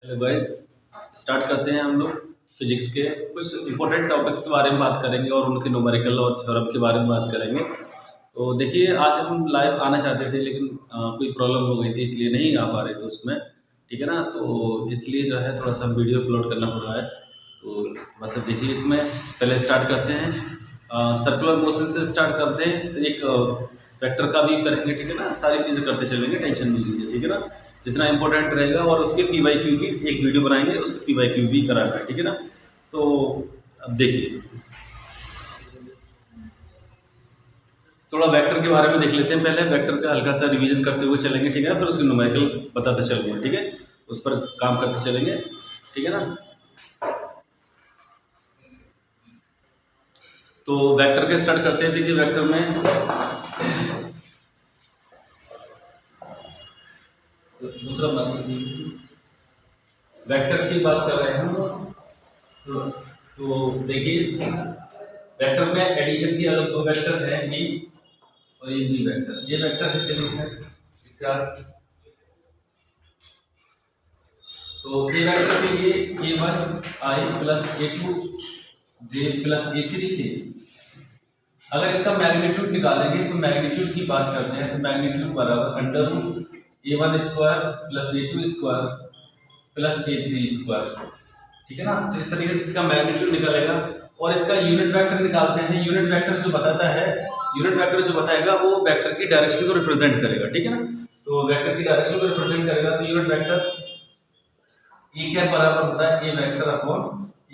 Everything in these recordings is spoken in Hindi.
हेलो गाइस, स्टार्ट करते हैं हम लोग फिजिक्स के कुछ इंपॉर्टेंट टॉपिक्स के बारे में बात करेंगे और उनके न्यूमेरिकल और थ्योरम के बारे में बात करेंगे। तो देखिए, आज हम लाइव आना चाहते थे लेकिन कोई प्रॉब्लम हो गई थी, इसलिए नहीं आ पा रहे थे उसमें। ठीक है ना, तो इसलिए जो है थोड़ा सा वीडियो अपलोड करना पड़ रहा है। तो बस अब देखिए, इसमें पहले स्टार्ट करते हैं सर्कुलर मोशन से स्टार्ट करते हैं। एक वेक्टर का भी करेंगे, ठीक है ना, सारी चीज़ें करते चलेंगे, टेंशन नहीं लीजिए, ठीक है ना। जितना इंपॉर्टेंट रहेगा और उसके PYQ की एक वीडियो बनाएंगे, उसके PYQ भी कराना है, ठीक है ना। तो अब देखिए इसको थोड़ा वेक्टर के बारे में देख लेते हैं। पहले वेक्टर का हल्का सा रिवीजन करते हुए चलेंगे, ठीक है, फिर उसके न्यूमेरिकल बताते चलेंगे, ठीक है, उस पर काम करते चलेंगे, ठीक है ना। तो वेक्टर के स्टार्ट करते हैं। देखिए, वेक्टर में दूसरा वेक्टर की बात कर रहे हैं हम। तो देखिए, वेक्टर में एडिशन की अलग दो वेक्टर है, बी और ये बी वेक्टर। ये वेक्टर है, चलिए इसका तो ए वेक्टर के लिए A1 I plus A2 J plus A3 के अगर इसका मैग्नीट्यूड निकालेंगे तो मैग्नीट्यूड की बात करते हैं तो मैग्नीट्यूड बराबर under root A1 square plus A2 square plus A3 square, ठीक है ना। तो इस तरीके से इसका मैग्नीट्यूड निकलेगा और इसका यूनिट वेक्टर निकालते हैं। यूनिट वेक्टर जो बताता है, यूनिट वेक्टर जो बताएगा वो वेक्टर की डायरेक्शन को रिप्रेजेंट करेगा, ठीक है ना। तो वेक्टर की डायरेक्शन को रिप्रेजेंट करेगा तो यूनिट वेक्टर ए क्या बराबर होता है ए वेक्टर अपॉन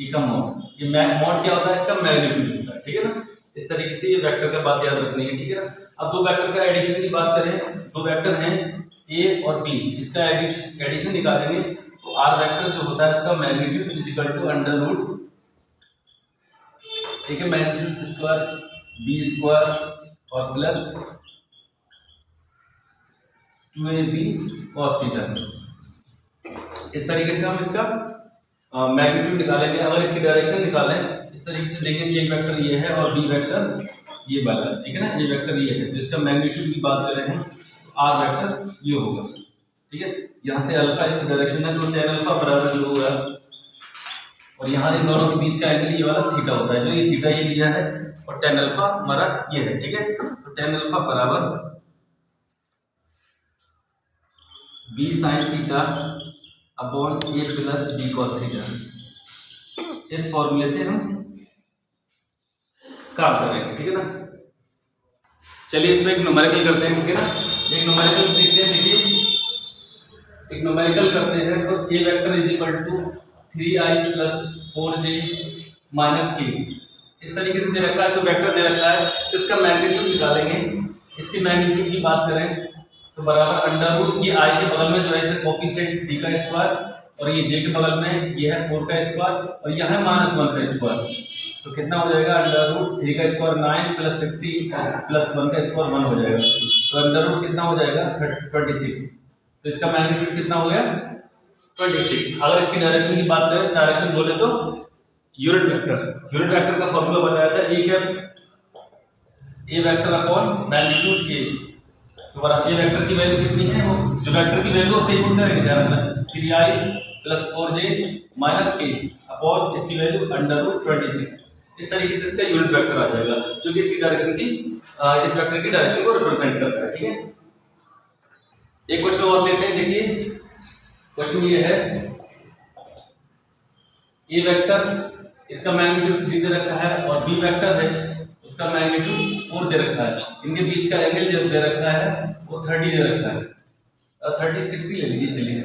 ए का मॉड। ये मॉड क्या होता है, इसका मैग्नीट्यूड होता है, ठीक है ना। इस तरीके से ये वेक्टर का बात याद रखनी है, ठीक है ना। अब दो वेक्टर का एडिशन की बात करें, दो वेक्टर हैं ए और बी, इसका एडिशन निकालेंगे तो आर वेक्टर जो होता है उसका magnitude is equal to under root, ठीक है, मैग्नीट्यूड स्क्वायर बी स्क्वायर और प्लस 2ab cos थीटा। इस तरीके से हम इसका मैग्नीट्यूड निकालेंगे। अगर इसकी डायरेक्शन निकालें इस तरीके से देखेंगे, एक वेक्टर ये है और बी वेक्टर ये वाला है, ठीक है ना, ये वेक्टर ये है। तो इसका मैग्नीट्यूड की बात करें हैं तो आर वेक्टर ये होगा, ठीक है। यहाँ से अल्फा इसकी डायरेक्शन है तो tan अल्फा बराबर जो होगा, और यहाँ इन दोनों के बीच का एंगल ये वाला थीटा होता है, जो ये थीटा ये लिया है और tan अल्फा हमारा ये है, ठीक है। तो tan अल्फा बराबर b sin थीटा अपॉन ए प्लस बी कॉस थीटा। इस फॉर्मूले से हम काम करेंगे, ठीक है ना। चलिए इस पे एक न्यूमेरिकल करते हैं, ठीक है ना। एक न्यूमेरिकल देखते हैं। देखिए, एक न्यूमेरिकल करते हैं तो a vector is equal to 3i plus 4j minus k। इस तरीके से दे रखा है, तो वेक्टर दे रखा है तो इसका मैग्नीट्यूड निकालेंगे। इसकी मैग्नीट्यूड की बात करें तो बराबर अंडर रूट ये i के बगल में जो है इसे कोफिशिएंट 3 का स्क्वायर और ये j के बगल में ये है 4 का स्क्वायर और यह है -1 का स्क्वायर। तो कितना हो जाएगा, अंडर रूट 3 का स्क्वायर 9 प्लस 16 प्लस 1 का स्क्वायर 1 हो जाएगा। तो अंडर रूट कितना हो जाएगा 26। तो इसका मैग्नीट्यूड कितना हो गया 26। अगर इसकी डायरेक्शन की बात करें, डायरेक्शन बोले तो यूनिट वेक्टर का फॉर्मूला बताया था, ए क्या ए वेक्टर अपॉन मैग्नीट्यूड ए। तो बराबर ए वेक्टर की वैल्यू कितनी है, वो जो वेक्टर की वैल्यू से पुट करेंगे, ध्यान रखना 3i plus 4j minus k upon इसकी वैल्यू अंडर रूट 26। इस तरीके से इसका यूनिट वेक्टर आ जाएगा जो कि इसकी डायरेक्शन की इस वेक्टर की डायरेक्शन को रिप्रेजेंट करता है, ठीक है। एक क्वेश्चन और लेते हैं। देखिए, क्वेश्चन ये है ए वेक्टर इसका मैग्नीट्यूड 3 दे रखा है और बी वेक्टर है उसका मैग्नीट्यूड 4 दे रखा है। इनके बीच का एंगल जो दे रखा है वो 30 दे रखा है, 60 ले लीजिए, चलिए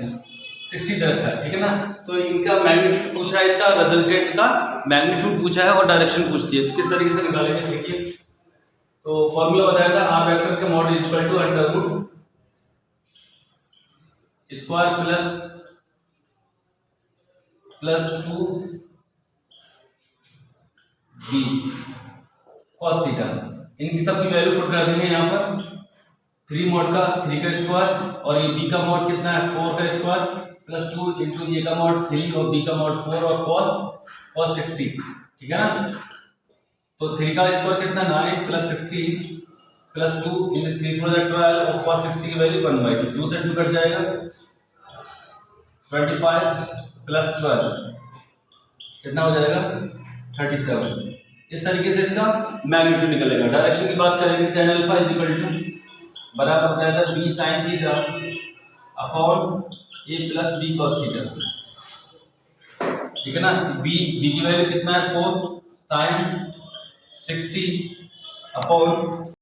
60 दे रखा है, ठीक है ना। तो इनका मैग्नीट्यूड पूछा है, इसका रिजल्टेंट का मैग्नीट्यूड पूछा है और डायरेक्शन पूछती है। तो किस तरीके से निकालेंगे, देखिए। तो फॉर्मूला बताया था आर वेक्टर का mod is equal to under root square plus 2 B cos theta. इनकी सबकी वैल्यू पुट कर देंगे यहाँ पर। 3 मॉड का 3 का स्क्वायर और ये बी का मॉड कितना है 4 का स्क्वायर प्लस 2 इंटू ए का मॉड 3 और बी का मॉड 4 और cos 60, ठीक है ना। तो 3 का स्क्वायर कितना 9 प्लस 16 प्लस 2 इंटू 3 4 12 और cos 60 की वैल्यू 1/2 से 2 कट जाएगा 25 प्लस 12 कितना हो जाएगा 37। इस तरीके से इसका मैग्नीट्यूड निकलेगा। डायरेक्शन की बात करेंगे tan alpha is equal to बराबर हो जाएगा b sin theta upon a plus b cos theta. ठीक है ना। b की वैल्यू कितना है 4 sin 60 अपॉन